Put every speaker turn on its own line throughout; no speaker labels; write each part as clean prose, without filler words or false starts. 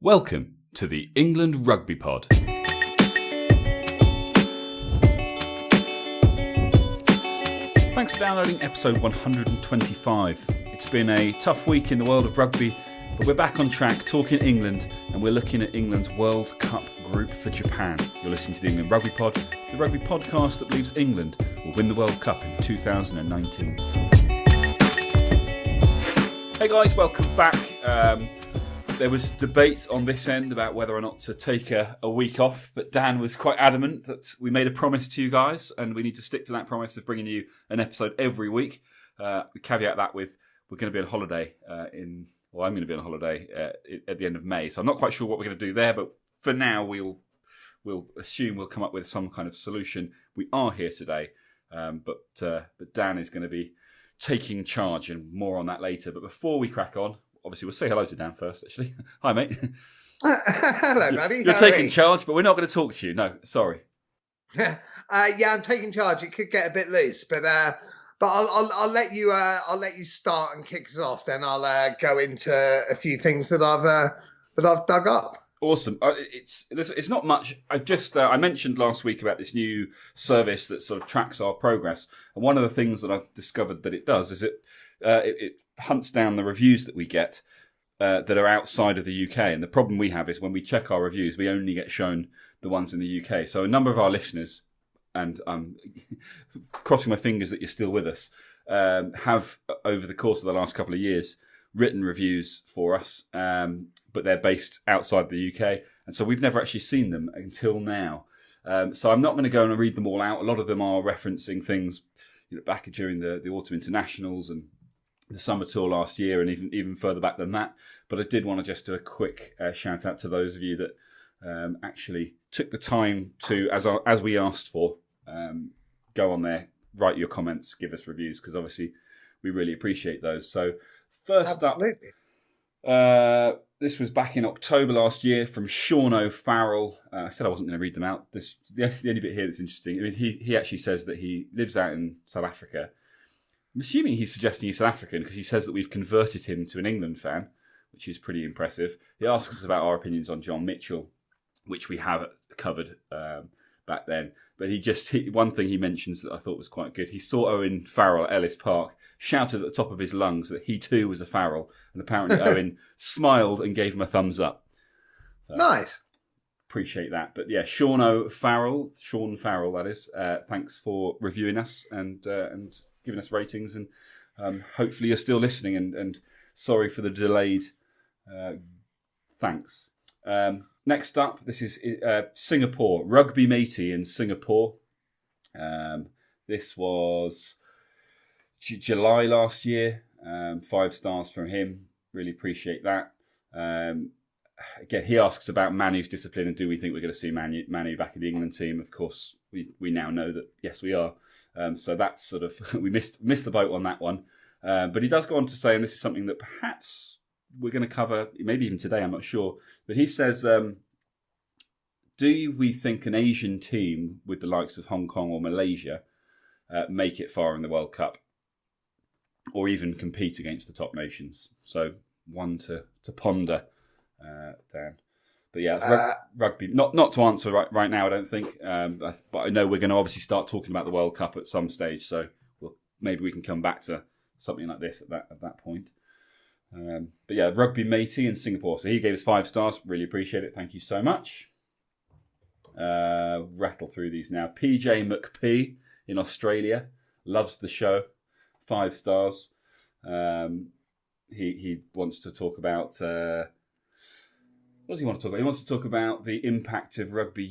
Welcome to the England Rugby Pod. Thanks for downloading episode 125. It's been a tough week in the world of rugby, but we're back on track talking England, and we're looking at England's World Cup group for Japan. You're listening to the England Rugby Pod, the rugby podcast that believes England will win the World Cup in 2019. Hey guys, welcome back. There was debate on this end about whether or not to take a week off, but Dan was quite adamant that we made a promise to you guys and we need to stick to that promise of bringing you an episode every week. We caveat that with we're going to be on holiday I'm going to be on holiday at the end of May, so I'm not quite sure what we're going to do there, but for now we'll assume we'll come up with some kind of solution. We are here today, but Dan is going to be taking charge, and more on that later. But before we crack on, obviously, we'll say hello to Dan first, actually. Hi, mate.
Hello, buddy.
You're taking charge, but we're not going to talk to you. No, sorry.
Yeah, I'm taking charge. It could get a bit loose, but I'll let you start and kick us off. Then I'll go into a few things that I've dug up.
Awesome. It's not much. I mentioned last week about this new service that sort of tracks our progress, and one of the things that I've discovered that it does is it hunts down the reviews that we get that are outside of the UK. And the problem we have is when we check our reviews, we only get shown the ones in the UK. So a number of our listeners, and I'm crossing my fingers that you're still with us, have over the course of the last couple of years written reviews for us, but they're based outside the UK. And so we've never actually seen them until now. So I'm not going to go and read them all out. A lot of them are referencing things back during the autumn internationals and the summer tour last year, and even further back than that. But I did want to just do a quick shout out to those of you that actually took the time to, as we asked for, go on there, write your comments, give us reviews, because obviously we really appreciate those. So first
Absolutely.
up, this was back in October last year from Sean O'Farrell. I said I wasn't going to read them out. The only bit here that's interesting, I mean, he actually says that he lives out in South Africa. I'm assuming he's suggesting he's South African because he says that we've converted him to an England fan, which is pretty impressive. He asks us about our opinions on John Mitchell, which we have covered back then. But one thing he mentions that I thought was quite good. He saw Owen Farrell at Ellis Park, shouted at the top of his lungs that he too was a Farrell, and apparently Owen smiled and gave him a thumbs up. So,
nice.
Appreciate that. But yeah, Sean Farrell, that is. Thanks for reviewing us and giving us ratings, and hopefully you're still listening, and sorry for the delayed thanks. Next up, this is Singapore, Rugby Matey in Singapore. This was July last year. 5 stars from him. Really appreciate that. Again, he asks about Manu's discipline and do we think we're going to see Manu back in the England team. Of course, we now know that yes, we are. So that's sort of we missed the boat on that one. But he does go on to say, and this is something that perhaps we're going to cover, maybe even today, I'm not sure. But he says, do we think an Asian team with the likes of Hong Kong or Malaysia make it far in the World Cup, or even compete against the top nations? So one to ponder, Dan. But yeah, rugby. Not to answer right now, I don't think. But I know we're going to obviously start talking about the World Cup at some stage. So maybe we can come back to something like this at that point. But yeah, Rugby Matey in Singapore. So he gave us 5 stars. Really appreciate it. Thank you so much. Rattle through these now. PJ McP in Australia loves the show. 5 stars. He wants to talk about. What does he want to talk about? He wants to talk about the impact of rugby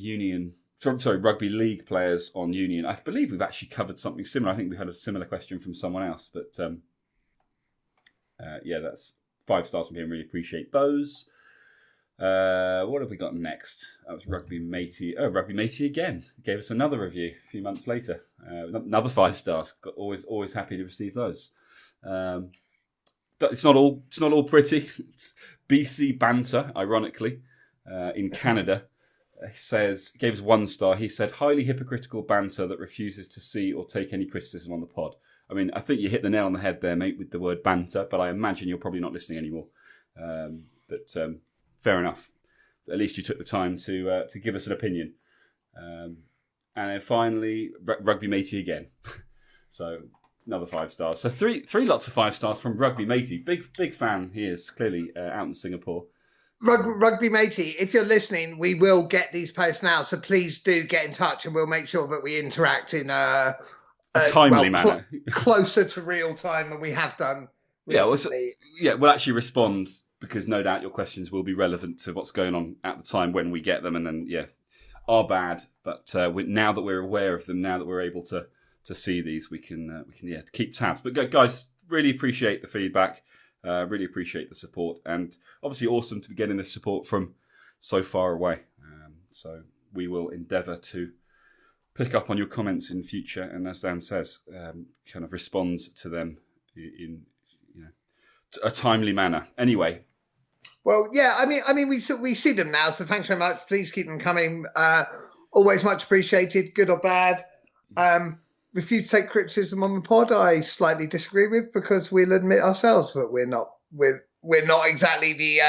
league players on union. I believe we've actually covered something similar. I think we had a similar question from someone else. But yeah, that's 5 stars from him. Really appreciate those. What have we got next? That was Rugby Matey. Oh, Rugby Matey again. Gave us another review a few months later. Another 5 stars. Always happy to receive those. It's not all pretty. It's BC Banter, ironically, in Canada. Gave us 1 star. He said, highly hypocritical banter that refuses to see or take any criticism on the pod. I mean, I think you hit the nail on the head there, mate, with the word banter, but I imagine you're probably not listening anymore. But fair enough. at least you took the time to give us an opinion. And then finally, Rugby Matey again. So another 5 stars. So three lots of 5 stars from Rugby Matey. Big fan he is, clearly out in Singapore.
Rugby Matey, if you're listening, we will get these posts now, so please do get in touch and we'll make sure that we interact in a
timely manner.
Closer to real time than we have done recently.
We'll actually respond, because no doubt your questions will be relevant to what's going on at the time when we get them, and then, are bad. But now that we're aware of them, now that we're able to see these, we can keep tabs. But guys, really appreciate the feedback. Really appreciate the support, and obviously awesome to be getting this support from so far away. So we will endeavour to pick up on your comments in future, and as Dan says, kind of respond to them in a timely manner. Anyway.
Well, yeah, I mean, we see them now, so thanks very much. Please keep them coming. Always much appreciated, good or bad. Refuse to take criticism on the pod, I slightly disagree with, because we'll admit ourselves that we're not exactly the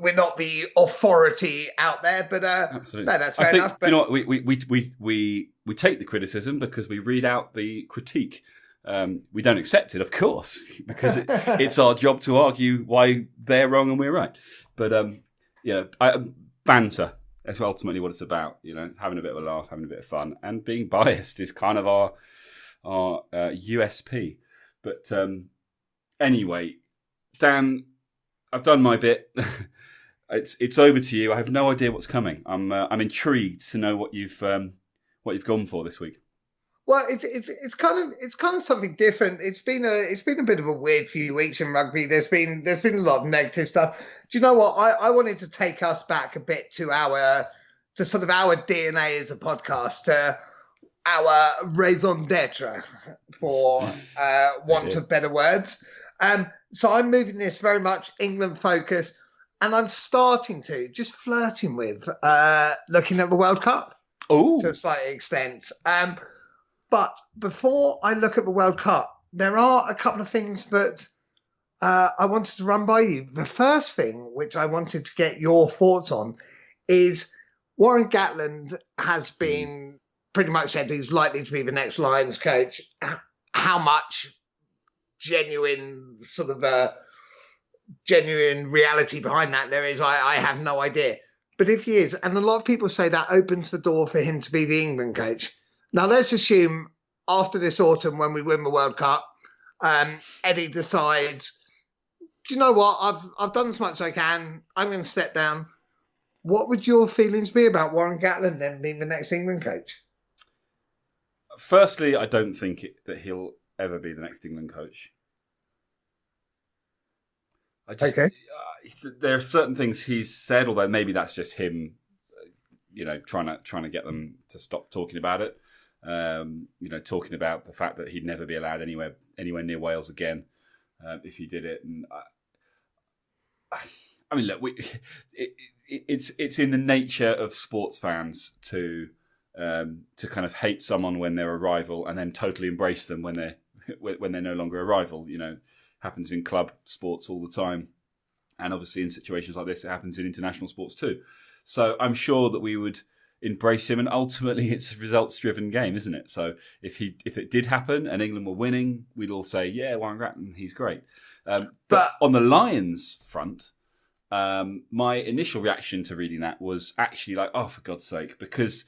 we're not the authority out there, but
absolutely.
No, that's fair enough. But
you know what, we take the criticism because we read out the critique. We don't accept it, of course, because it's our job to argue why they're wrong and we're right. But banter. That's ultimately what it's about, having a bit of a laugh, having a bit of fun, and being biased is kind of our USP. But anyway, Dan, I've done my bit. It's over to you. I have no idea what's coming. I'm intrigued to know what you've gone for this week.
Well, it's kind of something different. It's been a bit of a weird few weeks in rugby. There's been a lot of negative stuff. Do you know what? I wanted to take us back a bit to sort of our DNA as a podcast, to our raison d'etre, for want of better words. So I'm moving this very much England focused, and I'm starting to just flirting with looking at the World Cup to a slight extent. But before I look at the World Cup, there are a couple of things that I wanted to run by you. The first thing, which I wanted to get your thoughts on, is Warren Gatland has been pretty much said he's likely to be the next Lions coach. How much genuine reality behind that there is, I have no idea. But if he is, and a lot of people say that opens the door for him to be the England coach. Now, let's assume after this autumn, when we win the World Cup, Eddie decides, do you know what? I've done as much as I can. I'm going to step down. What would your feelings be about Warren Gatland then being the next England coach?
Firstly, I don't think that he'll ever be the next England coach.
Okay.
There are certain things he's said, although maybe that's just him, trying to get them to stop talking about it. Talking about the fact that he'd never be allowed anywhere near Wales again if he did it. And I mean, look, it's in the nature of sports fans to kind of hate someone when they're a rival and then totally embrace them when they're no longer a rival. Happens in club sports all the time, and obviously in situations like this, it happens in international sports too. So I'm sure that we would embrace him, and ultimately it's a results-driven game, isn't it? So if it did happen and England were winning, we'd all say, yeah, Warren Gatland, he's great. But on the Lions front, my initial reaction to reading that was actually like, oh, for God's sake, because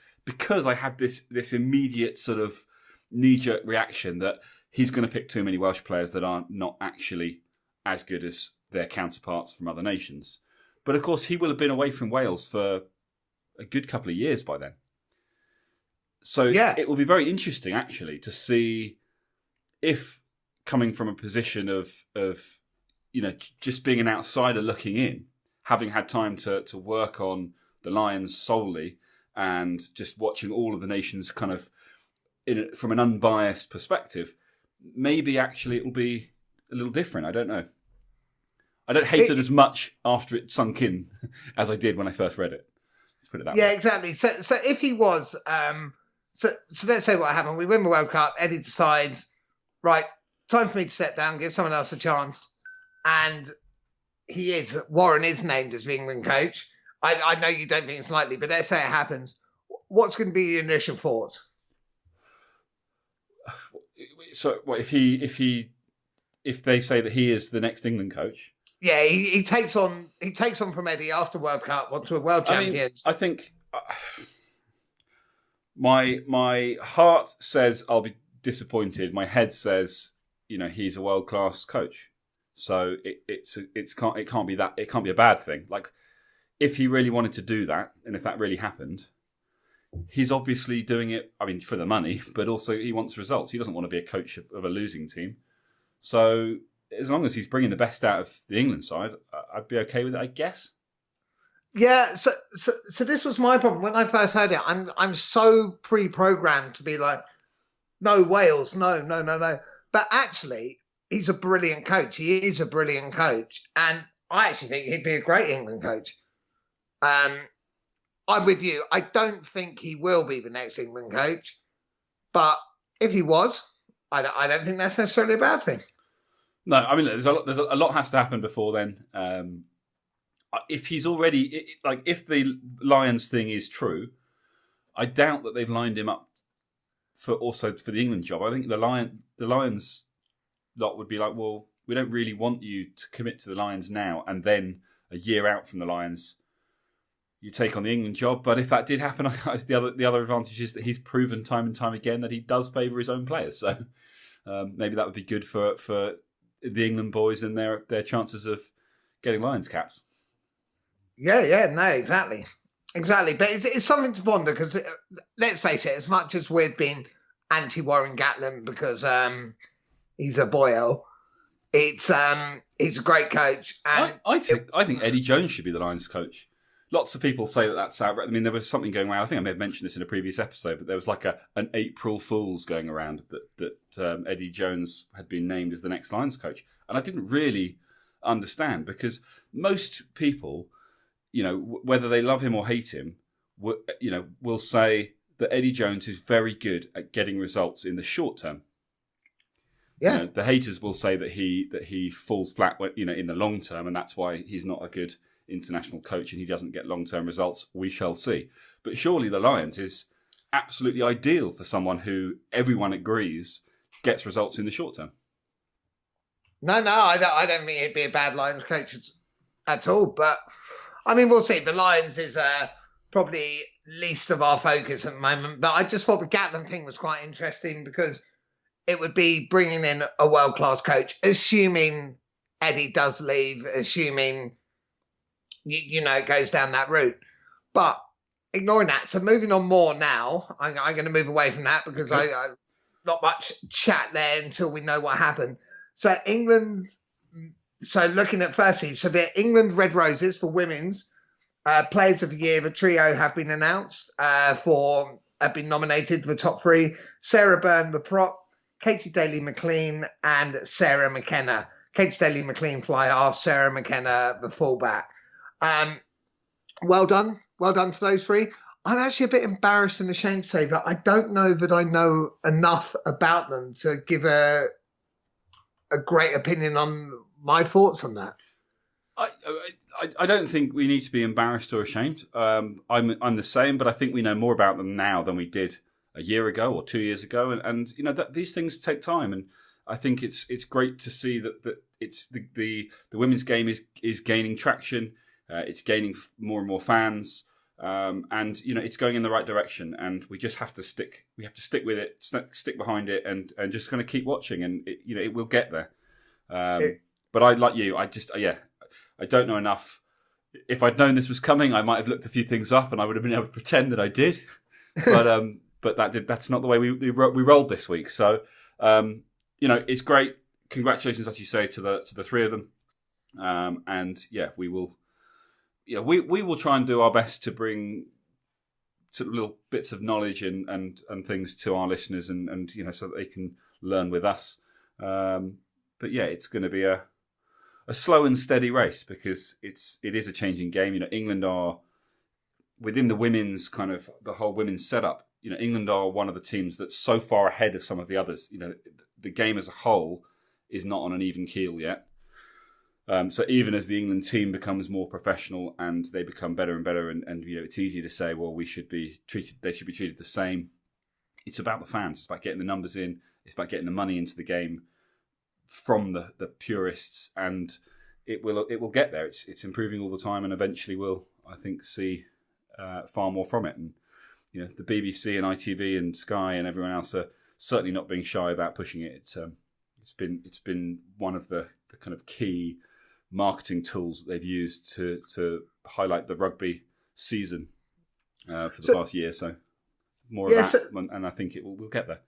I had this immediate sort of knee-jerk reaction that he's going to pick too many Welsh players that are not actually as good as their counterparts from other nations. But of course, he will have been away from Wales for a good couple of years by then. So It will be very interesting, actually, to see if, coming from a position of just being an outsider looking in, having had time to work on the Lions solely and just watching all of the nations kind of from an unbiased perspective, maybe actually it will be a little different. I don't know. I don't hate it as much after it sunk in as I did when I first read it. Let's put it that way.
Yeah, exactly. So if he was, so let's say what happened. We win the World Cup. Eddie decides, right, time for me to step down, give someone else a chance. And Warren is named as the England coach. I know you don't think it's likely, but let's say it happens. What's going to be your initial thoughts?
So, what if they say that he is the next England coach?
Yeah, he takes on from Eddie after World Cup, onto a World Champions.
I think my heart says I'll be disappointed. My head says, he's a world class coach. So it can't be a bad thing. Like, if he really wanted to do that, and if that really happened, he's obviously doing it, for the money, but also he wants results. He doesn't want to be a coach of a losing team. So as long as he's bringing the best out of the England side, I'd be okay with it, I guess.
Yeah, so this was my problem when I first heard it. I'm so pre-programmed to be like, no, Wales, no. But actually, he's a brilliant coach. He is a brilliant coach, and I actually think he'd be a great England coach. I'm with you. I don't think he will be the next England coach, but if he was, I don't think that's necessarily a bad thing.
No, there's a lot has to happen before then. If he's already if the Lions thing is true, I doubt that they've lined him up for the England job. I think the Lions lot would be like, well, we don't really want you to commit to the Lions now, and then a year out from the Lions, you take on the England job. But if that did happen, the other advantage is that he's proven time and time again that he does favour his own players. So maybe that would be good for the England boys and their chances of getting Lions caps.
Yeah, no, exactly. But it's something to ponder, because let's face it, as much as we've been anti-Warren Gatland because he's a boyo, he's a great coach. And
I think Eddie Jones should be the Lions coach. Lots of people say that that's outright. There was something going around. I think I may have mentioned this in a previous episode, but there was like an April Fool's going around that Eddie Jones had been named as the next Lions coach, and I didn't really understand, because most people, whether they love him or hate him, will say that Eddie Jones is very good at getting results in the short term.
Yeah,
the haters will say that he falls flat, in the long term, and that's why he's not a good international coach and he doesn't get long-term results. We shall see. But surely the Lions is absolutely ideal for someone who everyone agrees gets results in the short term.
No, I don't think he'd be a bad Lions coach at all. But we'll see. The Lions is probably least of our focus at the moment. But I just thought the Gatland thing was quite interesting, because it would be bringing in a world-class coach, assuming Eddie does leave, assuming it goes down that route. But ignoring that, so moving on more now, I'm going to move away from that, because I not much chat there until we know what happened. So England, looking at firstly, so the England Red Roses for women's Players of the Year, the trio have been announced have been nominated for the top three: Sarah Byrne, the prop, Katie Daly-McLean, and Sarah McKenna. Katie Daly-McLean fly half, Sarah McKenna the fullback. Well done to those three. I'm actually a bit embarrassed and ashamed to say that I don't know that I know enough about them to give a great opinion on my thoughts on that.
I don't think we need to be embarrassed or ashamed. I'm the same, but I think we know more about them now than we did a year ago or 2 years ago, and that these things take time. And I think it's great to see that it's the women's game is gaining traction. It's gaining more and more fans, and it's going in the right direction. And we just have to stick. We have to stick with it, stick behind it, and just kind of keep watching. And it will get there. But I, like you, I don't know enough. If I'd known this was coming, I might have looked a few things up, and I would have been able to pretend that I did. But that's not the way we rolled this week. So it's great. Congratulations, as you say, to the three of them. And we will. We will try and do our best to bring sort of little bits of knowledge and things to our listeners, and so that they can learn with us. But it's going to be a slow and steady race, because it is a changing game. England are within the women's kind of the whole women's setup. England are one of the teams that's so far ahead of some of the others. The game as a whole is not on an even keel yet. So even as the England team becomes more professional and they become better and better, and it's easier to say, well, they should be treated the same. It's about the fans. It's about getting the numbers in. It's about getting the money into the game from the purists, and it will get there. It's improving all the time, and eventually we'll, I think, see far more from it. And the BBC and ITV and Sky and everyone else are certainly not being shy about pushing it. It's been one of the kind of key marketing tools that they've used to highlight the rugby season for the past year. So more of that, and I think we'll get there.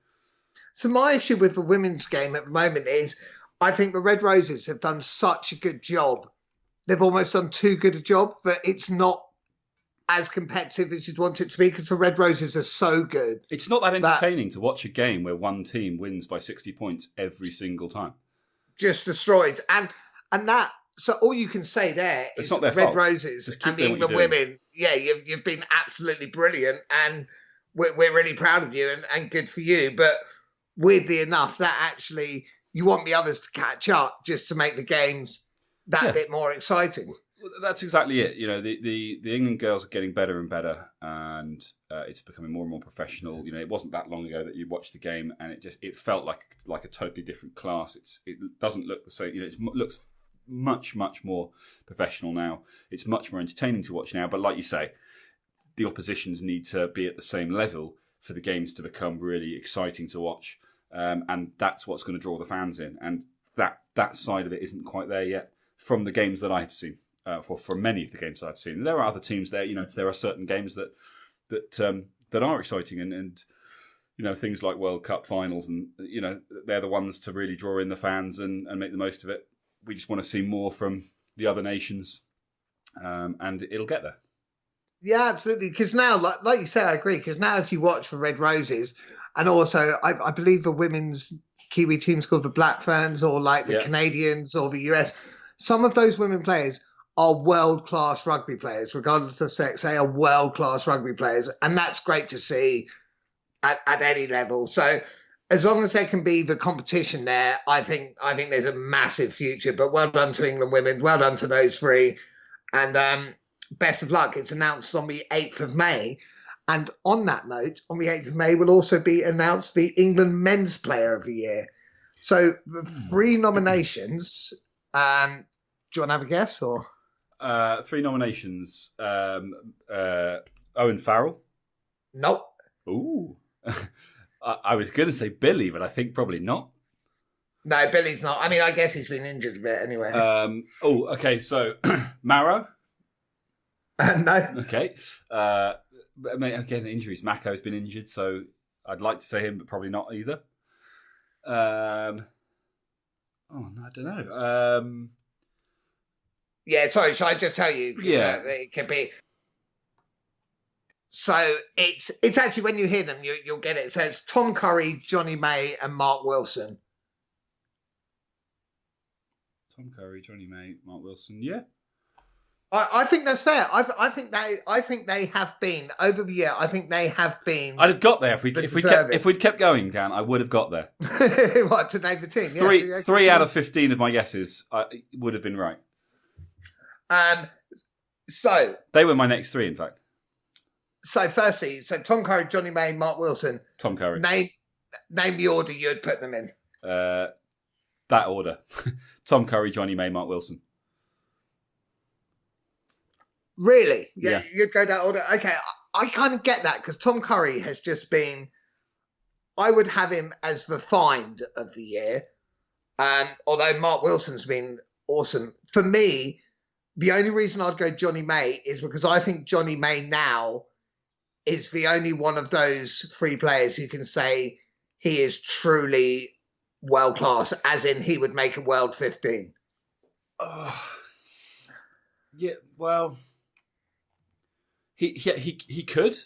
So my issue with the women's game at the moment is I think the Red Roses have done such a good job. They've almost done too good a job that it's not as competitive as you'd want it to be because the Red Roses are so good.
It's not that entertaining to watch a game where one team wins by 60 points every single time.
Just destroys. And that, so all you can say there is
not their
Red
fault.
Roses and the England women, you've been absolutely brilliant and we're really proud of you and good for you. But weirdly enough, that actually, you want the others to catch up just to make the games that bit more exciting.
That's exactly it. The England girls are getting better and better, and it's becoming more and more professional. It wasn't that long ago that you watched the game, and it felt like a totally different class. It doesn't look the same. It looks much more professional now. It's much more entertaining to watch now. But like you say, the oppositions need to be at the same level for the games to become really exciting to watch, and that's what's going to draw the fans in. And that side of it isn't quite there yet from the games that I've seen. For many of the games that I've seen, there are other teams there. There are certain games that are exciting, and things like World Cup finals, and they're the ones to really draw in the fans and make the most of it. We just want to see more from the other nations, and it'll get there.
Yeah, absolutely. Because now, like you say, I agree. Because now, if you watch for Red Roses, and also I believe the women's Kiwi team's called the Black Ferns, or like the Canadians or the US, some of those women players are world-class rugby players, regardless of sex. They are world-class rugby players, and that's great to see at any level. So as long as there can be the competition there, I think there's a massive future. But well done to England women, well done to those three, and best of luck. It's announced on the 8th of May. And on that note, on the 8th of May will also be announced the England Men's Player of the Year. So the 3 nominations, do you want to have a guess? Or
3 nominations. Owen Farrell.
Nope.
Ooh. I was going to say Billy, but I think probably not.
No, Billy's not. I mean, I guess he's been injured a bit anyway.
Okay. So Maro.
No.
Okay. Again, injuries. Mako's been injured, so I'd like to say him, but probably not either. I don't know.
Yeah, sorry, shall I just tell you?
Yeah.
It could be. So it's actually, when you hear them, you'll get it. So it's Tom Curry, Johnny May, and Mark Wilson.
Tom Curry, Johnny May, Mark Wilson. Yeah.
I think that's fair. I think they have been over the year. I think they have been.
I'd have got there if we'd kept going, Dan. I would have got there.
What, to name the team? Yeah,
three out of 15 of my guesses would have been right.
So
they were my next 3, in fact.
So firstly, Tom Curry, Johnny May, Mark Wilson.
Tom Curry.
Name the order you'd put them in.
That order: Tom Curry, Johnny May, Mark Wilson.
Really? Yeah, you'd go that order. Okay, I kind of get that because Tom Curry has just been. I would have him as the find of the year, although Mark Wilson's been awesome. For me, the only reason I'd go Johnny May is because I think Johnny May now is the only one of those 3 players who can say he is truly world class, as in he would make a world 15.
Yeah, well, he could.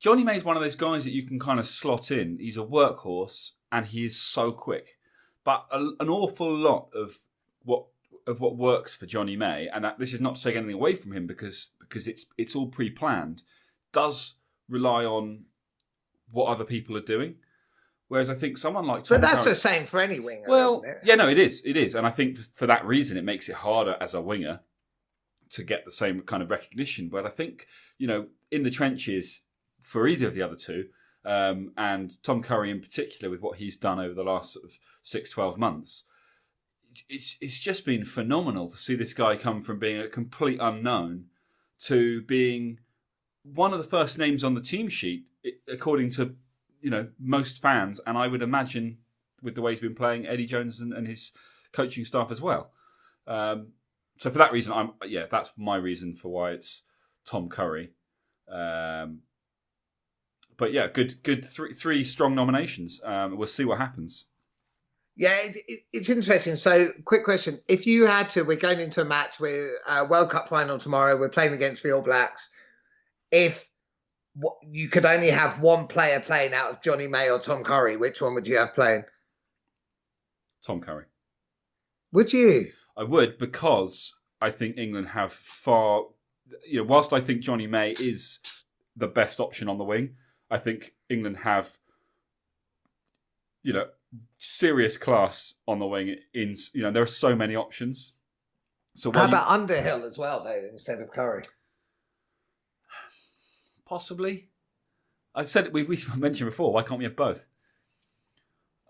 Johnny May's one of those guys that you can kind of slot in. He's a workhorse and he is so quick. But an awful lot of what works for Johnny May, and this is not to take anything away from him because it's all pre-planned, does rely on what other people are doing. Whereas I think someone like Tom
But that's
Curry,
the same for any winger,
well,
isn't it?
yeah, no, it is. And I think for that reason, it makes it harder as a winger to get the same kind of recognition. But I think, in the trenches for either of the other two, and Tom Curry in particular, with what he's done over the last sort of 6-12 months, it's just been phenomenal to see this guy come from being a complete unknown to being one of the first names on the team sheet, according to most fans, and I would imagine with the way he's been playing, Eddie Jones and his coaching staff as well. So for that reason, that's my reason for why it's Tom Curry. But yeah, good three strong nominations. We'll see what happens.
Yeah, it's interesting. So, quick question: if you had to, we're going into a match, we're World Cup final tomorrow. We're playing against the All Blacks. If you could only have one player playing out of Johnny May or Tom Curry, which one would you have playing?
Tom Curry.
Would you?
I would, because I think England have far... whilst I think Johnny May is the best option on the wing, I think England have, serious class on the wing. There are so many options. So
how about Underhill as well, though, instead of Curry? Possibly.
I've said it. We mentioned before. Why can't we have both?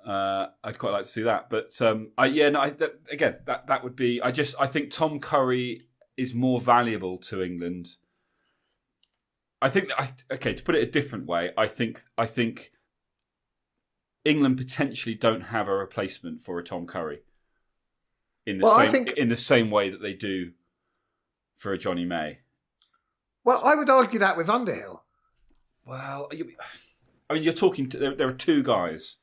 I'd quite like to see that, but that would be. I think Tom Curry is more valuable to England. I think. To put it a different way, I think England potentially don't have a replacement for a Tom Curry in the same way that they do for a Johnny May.
Well, I would argue that with Underhill.
Well, you're talking to... There are two guys.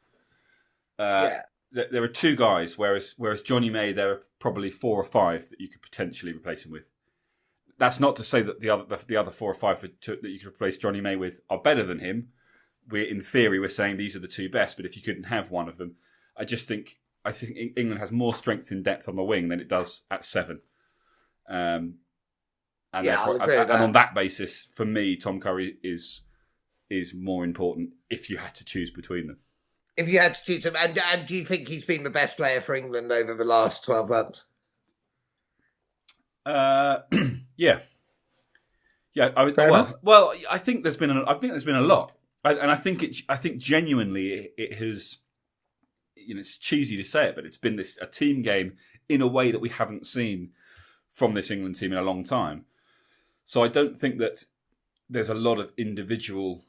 There are two guys, whereas Johnny May, there are probably 4 or 5 that you could potentially replace him with. That's not to say that the other 4 or 5 that you could replace Johnny May with are better than him. In theory, we're saying these are the 2 best, but if you couldn't have one of them, I think England has more strength in depth on the wing than it does at 7. And on that basis, for me, Tom Curry is more important if you had to choose between them.
If you had to choose him, and do you think he's been the best player for England over the last 12 months?
Yeah. I think there's been a lot, and I think genuinely it has. It's cheesy to say it, but it's been a team game in a way that we haven't seen from this England team in a long time. So I don't think that there's a lot of individual.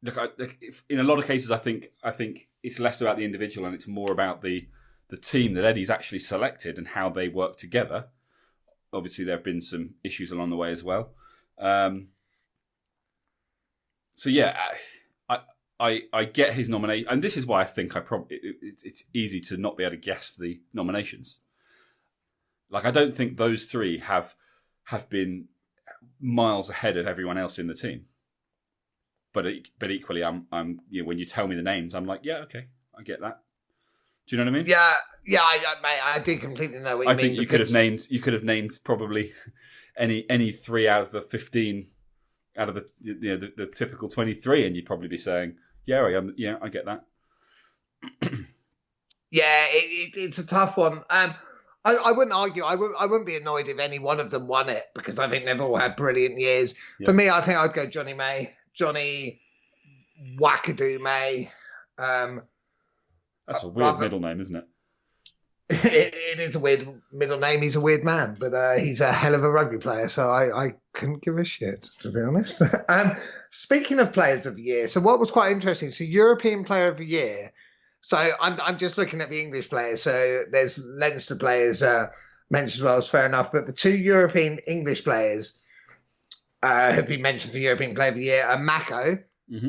In a lot of cases, I think it's less about the individual and it's more about the team that Eddie's actually selected and how they work together. Obviously, there have been some issues along the way as well. I get his nomination, and this is why I think it's easy to not be able to guess the nominations. I don't think those 3 have been miles ahead of everyone else in the team. But equally, I'm when you tell me the names, I'm like, yeah, okay, I get that. Do you know what I mean?
Yeah, I do completely know what you mean.
I think you could have named probably any 3 out of the 15 out of the typical 23, and you'd probably be saying, I get that.
Yeah, it's a tough one. I wouldn't argue. I wouldn't be annoyed if any one of them won it because I think they've all had brilliant years. Yeah. For me, I think I'd go Johnny May, Johnny Wackadoo May.
That's a weird middle name, isn't it?
It is a weird middle name. He's a weird man, but he's a hell of a rugby player, so I couldn't give a shit, to be honest. Speaking of players of the year, so what was quite interesting, so European player of the year, so I'm just looking at the English players, so there's Leinster players mentioned as well, is fair enough, but the 2 European English players have been mentioned for European player of the year are Mako,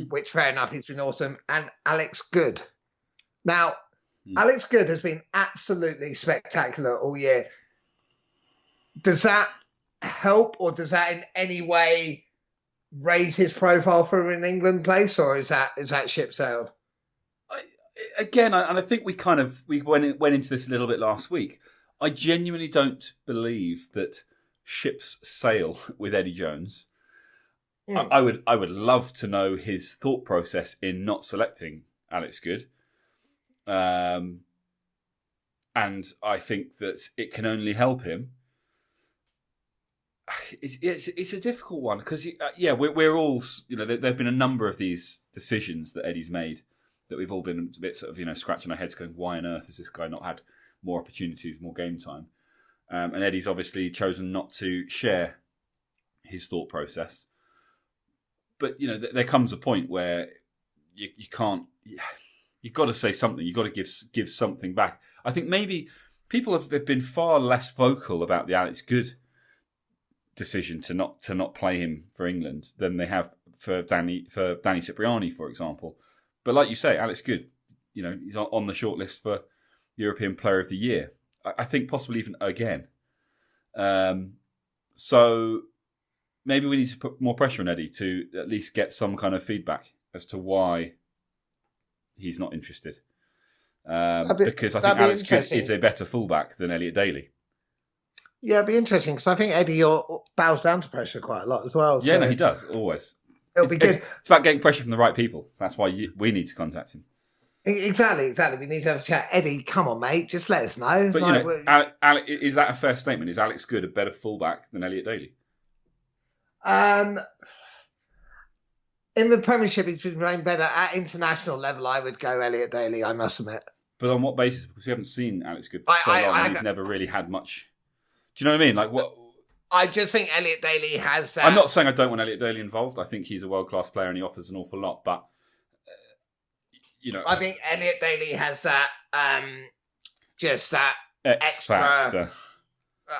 which fair enough, he's been awesome, and Alex Good. Now, Alex Good has been absolutely spectacular all year. Does that help, or does that in any way raise his profile for an England place, or is that ship sailed?
I think we went into this a little bit last week. I genuinely don't believe that ships sail with Eddie Jones. I would love to know his thought process in not selecting Alex Good. And I think that it can only help him. It's a difficult one because we're all, there've been a number of these decisions that Eddie's made that we've all been a bit sort of scratching our heads going, why on earth has this guy not had more opportunities, more game time? And Eddie's obviously chosen not to share his thought process. But there comes a point where you can't. You've got to say something. You've got to give something back. I think maybe people have been far less vocal about the Alex Good decision to not play him for England than they have for Danny Cipriani, for example. But like you say, Alex Good, he's on the shortlist for European Player of the Year. I think possibly even again. So maybe we need to put more pressure on Eddie to at least get some kind of feedback as to why he's not interested. Because I think Alex Good is a better fullback than Elliot Daly.
Yeah, it'd be interesting because I think Eddie bows down to pressure quite a lot as well.
Yeah, no, he does, always.
It'll be good.
It's about getting pressure from the right people. That's why we need to contact him.
Exactly. We need to have a chat. Eddie, come on, mate, just let us know.
But is that a fair statement? Is Alex Good a better fullback than Elliot Daly?
In the Premiership, he's been playing better. At international level, I would go Elliot Daly, I must admit.
But on what basis? Because we haven't seen Alex Good for so long, and he's never really had much. Do you know what I mean? Like what?
I just think Elliot Daly has.
I'm not saying I don't want Elliot Daly involved. I think he's a world-class player and he offers an awful lot. But
I think Elliot Daly has that. Just that extra.
Factor.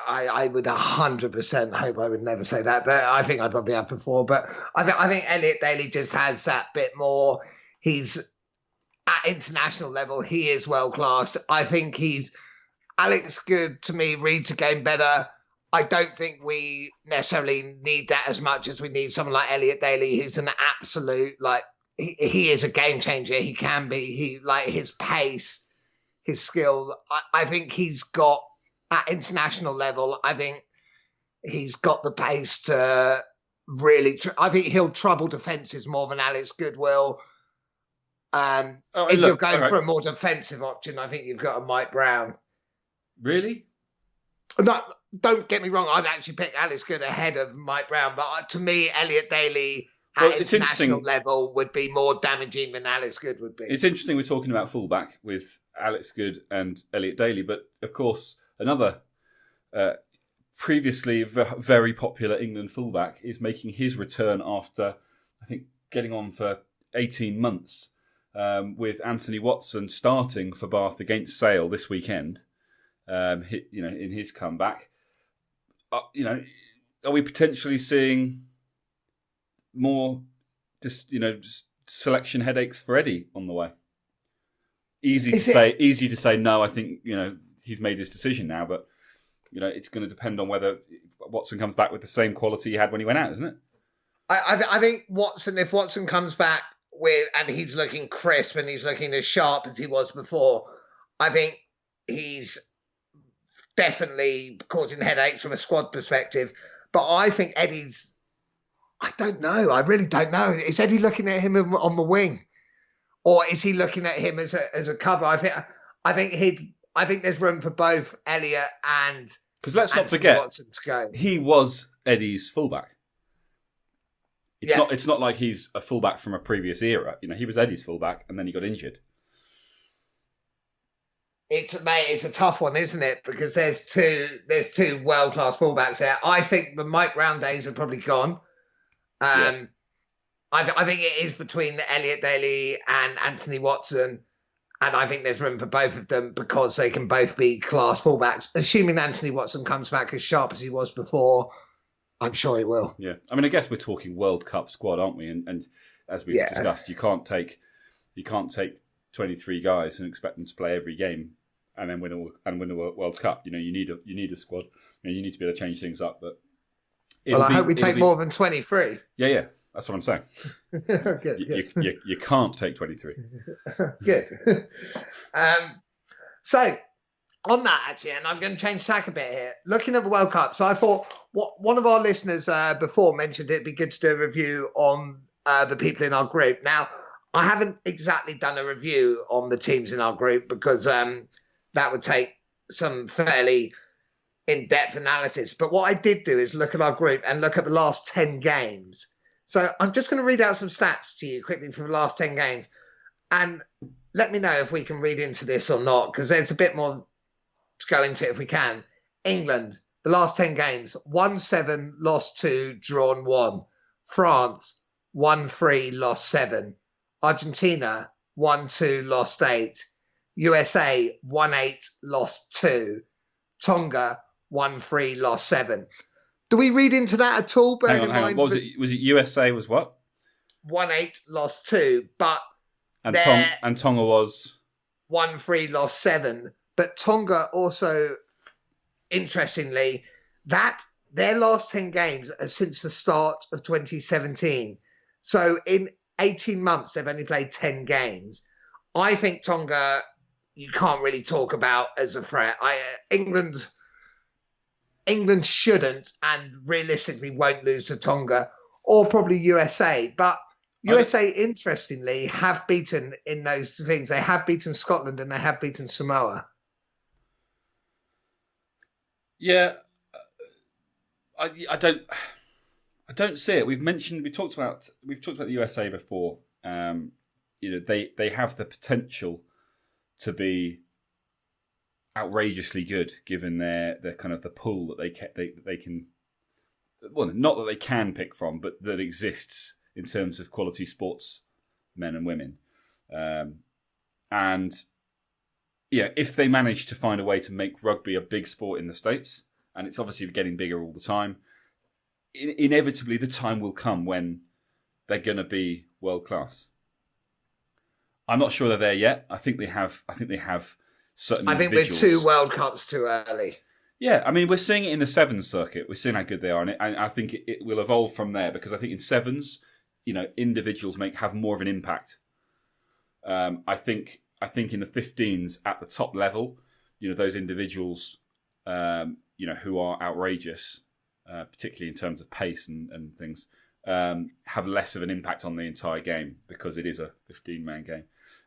I would 100% hope I would never say that, but I think I probably have before. But I think Elliot Daly just has that bit more. He's at international level. He is world class. I think Alex Good to me reads a game better. I don't think we necessarily need that as much as we need someone like Elliot Daly, who's an absolute he is a game changer. He can be. His pace, his skill. I think he's got. At international level, I think he's got the pace to really. I think he'll trouble defences more than Alex Good will. If you're going for a more defensive option, I think you've got a Mike Brown.
Really?
No, don't get me wrong. I'd actually pick Alex Good ahead of Mike Brown, but to me, Elliot Daly at international level would be more damaging than Alex Good would be.
It's interesting we're talking about fullback with Alex Good and Elliot Daly, but of course. Another previously very popular England fullback is making his return after, I think, getting on for 18 months with Anthony Watson starting for Bath against Sale this weekend. In his comeback, are we potentially seeing more, just selection headaches for Eddie on the way? Easy to say no. I think he's made his decision now, but it's going to depend on whether Watson comes back with the same quality he had when he went out, isn't it?
I think Watson, if Watson comes back and he's looking crisp and he's looking as sharp as he was before, I think he's definitely causing headaches from a squad perspective. But I think Eddie's, I don't know. I really don't know. Is Eddie looking at him on the wing, or is he looking at him as a cover? I think there's room for both Elliot and
because let's not forget
Watson to go.
He was Eddie's fullback. It's not like he's a fullback from a previous era. He was Eddie's fullback and then he got injured.
It's a tough one, isn't it? Because there's two world class fullbacks there. I think the Mike Brown days are probably gone. I think it is between Elliot Daly and Anthony Watson. And I think there's room for both of them because they can both be class fullbacks. Assuming Anthony Watson comes back as sharp as he was before, I'm sure he will.
Yeah. I mean, I guess we're talking World Cup squad, aren't we? And as we've discussed, you can't take 23 guys and expect them to play every game and then win a World Cup. You need a squad. You need to be able to change things up. But
I hope we take more than 23.
Yeah. That's what I'm saying.
Good.
You can't take 23.
Good. So On that, actually, and I'm going to change tack a bit here. Looking at the World Cup, so I thought one of our listeners before mentioned it'd be good to do a review on the people in our group. Now, I haven't exactly done a review on the teams in our group because that would take some fairly in-depth analysis. But what I did do is look at our group and look at the last 10 games. So I'm just going to read out some stats to you quickly for the last 10 games. And let me know if we can read into this or not, because there's a bit more to go into it if we can. England, the last 10 games, 1-7, lost 2, drawn 1. France, 1-3, lost 7. Argentina, 1-2, lost 8. USA, 1-8, lost 2. Tonga, 1-3, lost 7. Do we read into that at all?
Hang on. What was it? Was it USA was what?
1-8, lost 2. But
and Tonga was
1-3, lost 7. But Tonga also, interestingly, that their last 10 games are since the start of 2017. So in 18 months, they've only played 10 games. I think Tonga, you can't really talk about as a threat. England shouldn't and realistically won't lose to Tonga or probably USA. But USA, interestingly, have beaten in those things. They have beaten Scotland and they have beaten Samoa.
Yeah, I don't see it. We've talked about the USA before. They have the potential to be outrageously good given their kind of the pool that they can. Well, not that they can pick from, but that exists in terms of quality sports men and women, and. Yeah, if they manage to find a way to make rugby a big sport in the States, and it's obviously getting bigger all the time, inevitably the time will come when they're going to be world class. I'm not sure they're there yet. I think they have certain. I think
we're 2 World Cups too early.
Yeah, I mean we're seeing it in the sevens circuit. We're seeing how good they are, and I think it will evolve from there because I think in sevens, individuals have more of an impact. I think in the 15s at the top level, those individuals, who are outrageous, particularly in terms of pace and things, have less of an impact on the entire game because it is a 15-man game.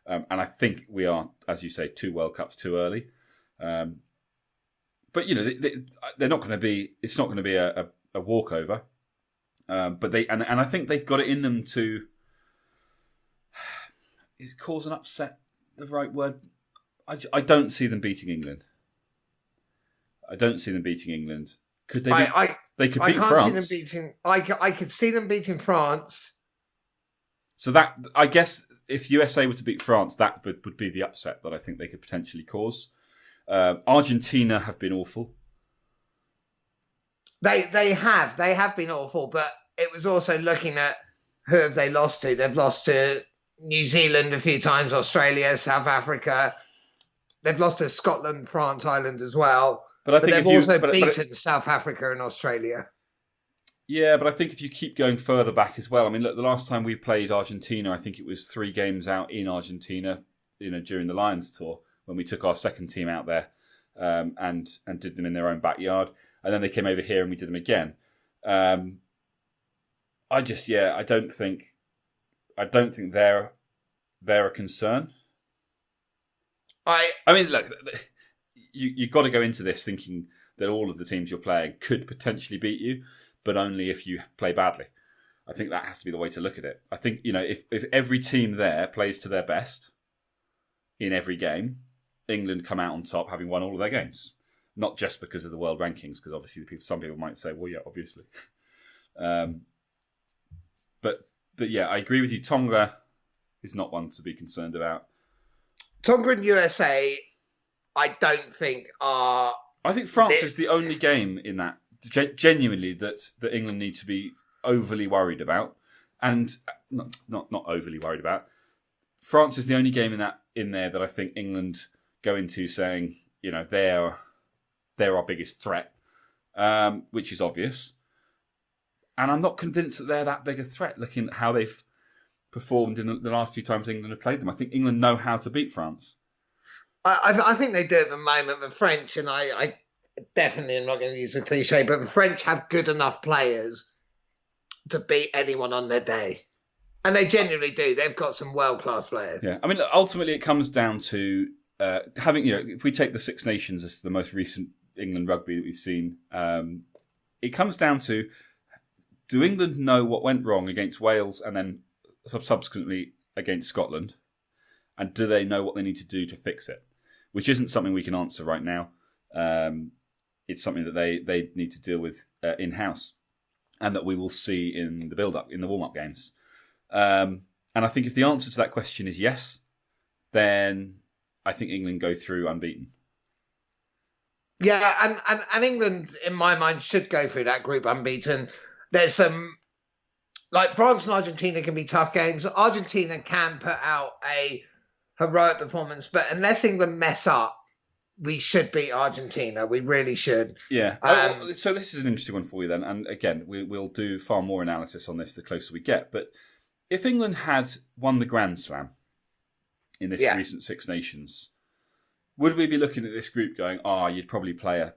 And I think we are, as you say, 2 World Cups too early. But they're not going to be. It's not going to be a walkover. But they and I think they've got it in them to. Is cause an upset the right word? I don't see them beating England. Could they? They could beat France. I can't see them beating.
I could see them beating France.
So that I guess if USA were to beat France, that would be the upset that I think they could potentially cause. Argentina have been awful.
They have been awful, but it was also looking at who have they lost to. They've lost to New Zealand a few times, Australia, South Africa. They've lost to Scotland, France, Ireland as well. But they've also beaten South Africa and Australia.
Yeah, but I think if you keep going further back as well, I mean, look, the last time we played Argentina, I think it was 3 games out in Argentina, during the Lions tour when we took our second team out there and did them in their own backyard, and then they came over here and we did them again. I don't think they're a concern. I mean, look, you've got to go into this thinking that all of the teams you're playing could potentially beat you, but only if you play badly. I think that has to be the way to look at it. I think, if every team there plays to their best in every game, England come out on top having won all of their games. Not just because of the world rankings, because obviously some people might say, well, yeah, obviously. But yeah, I agree with you. Tonga is not one to be concerned about.
Tonga and USA, I don't think are.
I think France is the only game in that genuinely that England need to be overly worried about, and not overly worried about. France is the only game in there that I think England go into saying, they're our biggest threat, which is obvious. And I'm not convinced that they're that big a threat, looking at how they've performed in the last 2 times England have played them. I think England know how to beat France.
I think they do at the moment. The French, and I definitely am not going to use a cliche, but the French have good enough players to beat anyone on their day. And they genuinely do. They've got some world-class players.
Yeah, I mean, ultimately it comes down to having, if we take the Six Nations as the most recent England rugby that we've seen, it comes down to, do England know what went wrong against Wales and then subsequently against Scotland? And do they know what they need to do to fix it? Which isn't something we can answer right now. It's something that they need to deal with in-house and that we will see in the build-up, in the warm-up games. And I think if the answer to that question is yes, then I think England go through unbeaten.
Yeah, and England, in my mind, should go through that group unbeaten. There's some, like France and Argentina can be tough games. Argentina can put out a heroic performance, but unless England mess up, we should beat Argentina. We really should.
Yeah. So this is an interesting one for you then. And again, we'll do far more analysis on this the closer we get. But if England had won the Grand Slam in this recent Six Nations, would we be looking at this group going, you'd probably play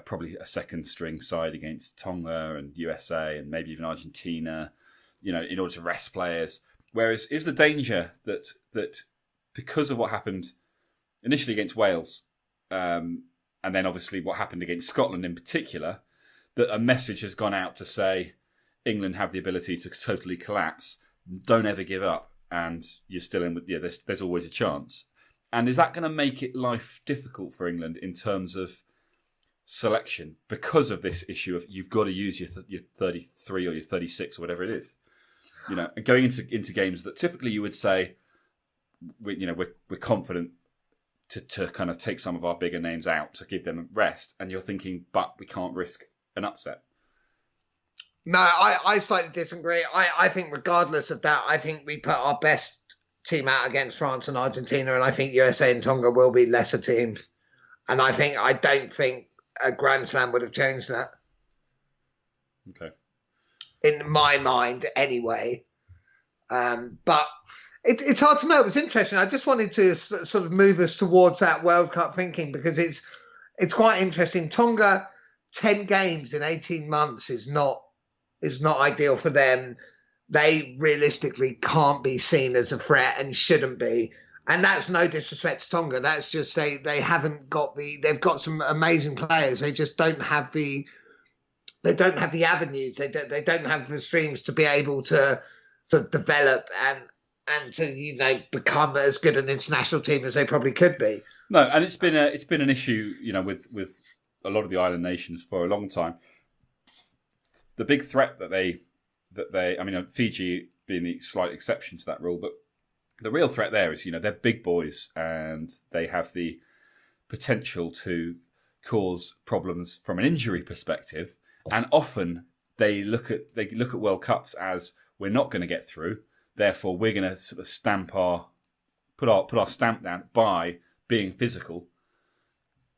probably a second string side against Tonga and USA and maybe even Argentina, in order to rest players? Whereas is the danger that because of what happened initially against Wales, and then obviously what happened against Scotland in particular, that a message has gone out to say England have the ability to totally collapse, don't ever give up, and you're still in with, there's always a chance. And is that going to make it life difficult for England in terms of selection because of this issue of you've got to use your 33 or your 36 or whatever it is? And going into games that typically you would say, we're confident to kind of take some of our bigger names out to give them a rest, and you're thinking, but we can't risk an upset.
No, I slightly disagree. I think regardless of that, I think we put our best team out against France and Argentina, and I think USA and Tonga will be lesser teams. And I don't think a Grand Slam would have changed that.
Okay.
In my mind, anyway. But it's hard to know. It was interesting. I just wanted to sort of move us towards that World Cup thinking, because it's quite interesting. Tonga, 10 games in 18 months is not ideal for them. They realistically can't be seen as a threat and shouldn't be. And that's no disrespect to Tonga. That's just they haven't got they've got some amazing players. They just don't have the avenues. They don't have the streams to be able to sort of develop and to become as good an international team as they probably could be.
No, and it's been an issue, with a lot of the island nations for a long time. The big threat that they Fiji being the slight exception to that rule, but the real threat there is, they're big boys and they have the potential to cause problems from an injury perspective. And often they look at World Cups as, we're not going to get through, therefore we're going to sort of put our stamp down by being physical.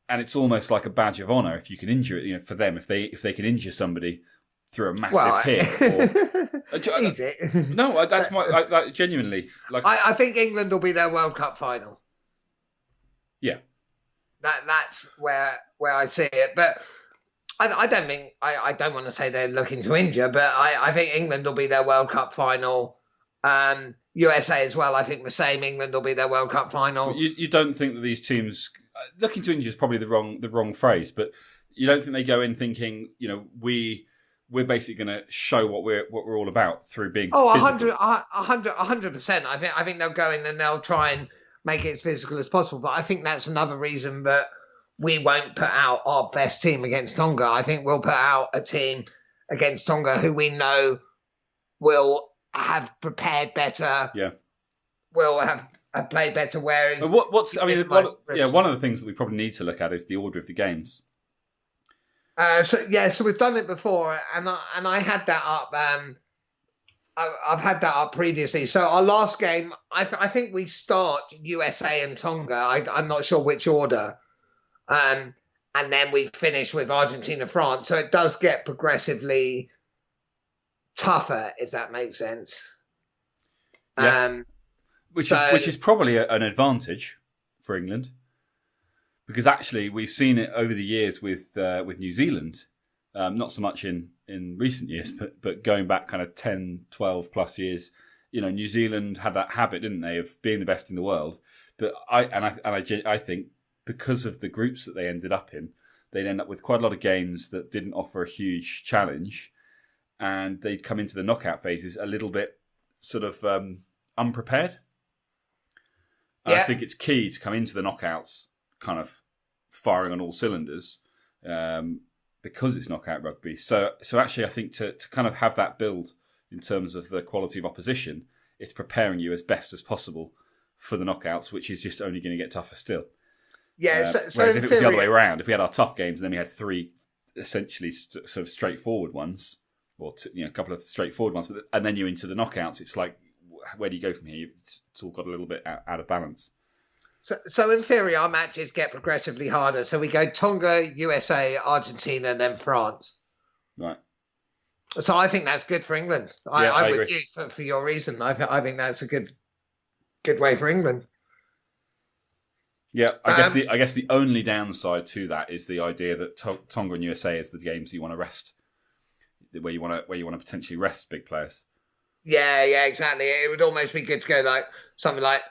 And it's almost like a badge of honour if you can injure it. For them, if they can injure somebody through a massive hit.
Easy.
No, that's genuinely.
I think England will be their World Cup final.
Yeah,
that's where I see it. But I don't think I don't want to say they're looking to injure, but I think England will be their World Cup final. USA as well. I think the same. England will be their World Cup final.
But you don't think that these teams looking to injure is probably the wrong phrase, but you don't think they go in thinking, we're basically going to show what we're all about through being
100%. I think they'll go in and they'll try and make it as physical as possible. But I think that's another reason that we won't put out our best team against Tonga. I think we'll put out a team against Tonga who we know will have prepared better.
Yeah,
will have played better. Whereas
one of the things that we probably need to look at is the order of the games.
So we've done it before, and I had that up. I've had that up previously. So our last game, I think we start USA and Tonga. I'm not sure which order, and then we finish with Argentina, France. So it does get progressively tougher, if that makes sense.
Yeah. Which is probably an advantage for England. Because actually, we've seen it over the years with New Zealand, not so much in recent years, but going back kind of 10, 12 plus years. New Zealand had that habit, didn't they, of being the best in the world. But I think because of the groups that they ended up in, they'd end up with quite a lot of games that didn't offer a huge challenge, and they'd come into the knockout phases a little bit sort of unprepared. Yeah. I think it's key to come into the knockouts kind of firing on all cylinders because it's knockout rugby. So actually, I think to kind of have that build in terms of the quality of opposition, it's preparing you as best as possible for the knockouts, which is just only going to get tougher still.
Yeah.
Whereas if it was the other way around, if we had our tough games and then we had three essentially sort of straightforward ones, or a couple of straightforward ones, and then you're into the knockouts, it's like, where do you go from here? It's all got a little bit out of balance.
So in theory, our matches get progressively harder. So we go Tonga, USA, Argentina, and then France.
Right.
So I think that's good for England. I'm with you for your reason. I think that's a good way for England.
Yeah, I guess the only downside to that is the idea that Tonga and USA is the games you want to rest, where you want to potentially rest big players.
Yeah, exactly. It would almost be good to go like something like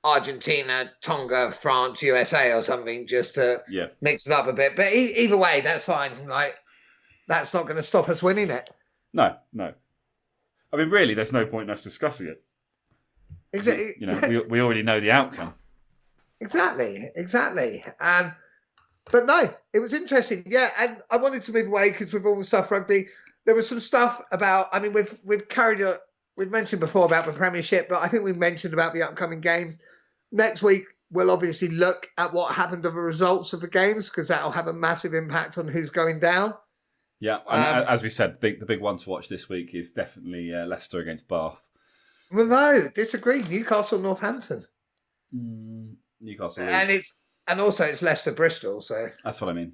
Argentina, Tonga, France, USA or something, just to mix it up a bit. But either way, that's fine. Like, that's not going to stop us winning it.
No. I mean, really, there's no point in us discussing it.
Exactly.
We already know the outcome.
Exactly. But no, it was interesting. Yeah, and I wanted to move away because with all the stuff rugby, there was some stuff about. I mean, we've mentioned before about the Premiership, but I think we've mentioned about the upcoming games. Next week, we'll obviously look at what happened to the results of the games because that'll have a massive impact on who's going down.
Yeah, and as we said, the big one to watch this week is definitely Leicester against Bath.
Well, no, disagree. Newcastle, Northampton.
Newcastle,
and also it's Leicester, Bristol. So
that's what I mean.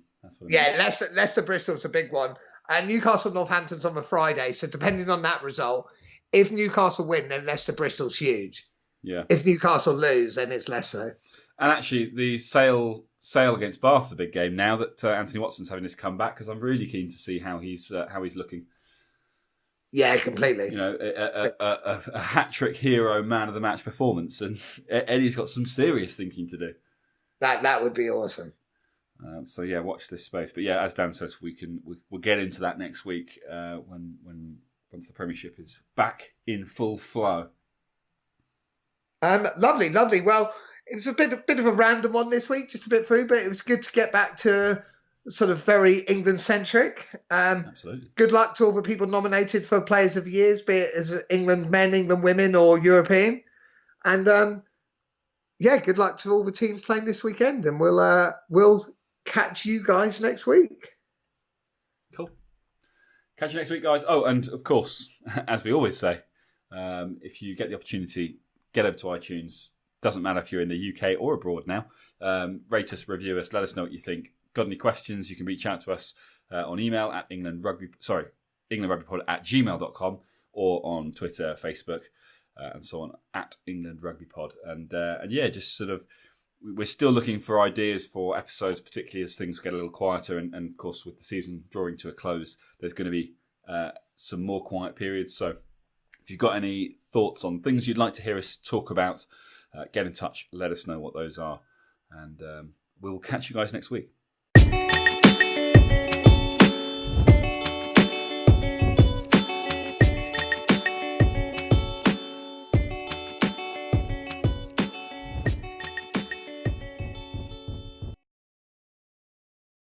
Leicester, Bristol's a big one, and Newcastle, Northampton's on the Friday. So depending on that result, if Newcastle win, then Leicester, Bristol's huge.
Yeah.
If Newcastle lose, then it's less so.
And actually, the Sale against Bath's a big game now that Anthony Watson's having his comeback, because I'm really keen to see how he's looking.
Yeah, completely.
A hat-trick hero, man of the match performance, and Eddie's got some serious thinking to do.
That would be awesome.
So yeah, watch this space. But yeah, as Dan says, we'll get into that next week once the Premiership is back in full flow.
Lovely. Well, it was a bit of a random one this week, just a bit through, but it was good to get back to sort of very England-centric.
Absolutely.
Good luck to all the people nominated for Players of the Years, be it as England men, England women, or European. And good luck to all the teams playing this weekend. And we'll catch you guys next week.
Cool. Catch you next week, guys. Oh, and of course, as we always say, if you get the opportunity, get over to iTunes. Doesn't matter if you're in the UK or abroad now. Rate us, review us, let us know what you think. Got any questions, you can reach out to us on email at englandrugbypod@gmail.com or on Twitter, Facebook, and so on at England Rugby Pod. And just sort of, we're still looking for ideas for episodes, particularly as things get a little quieter. And of course, with the season drawing to a close, there's going to be some more quiet periods. So if you've got any thoughts on things you'd like to hear us talk about, get in touch, let us know what those are. And we'll catch you guys next week.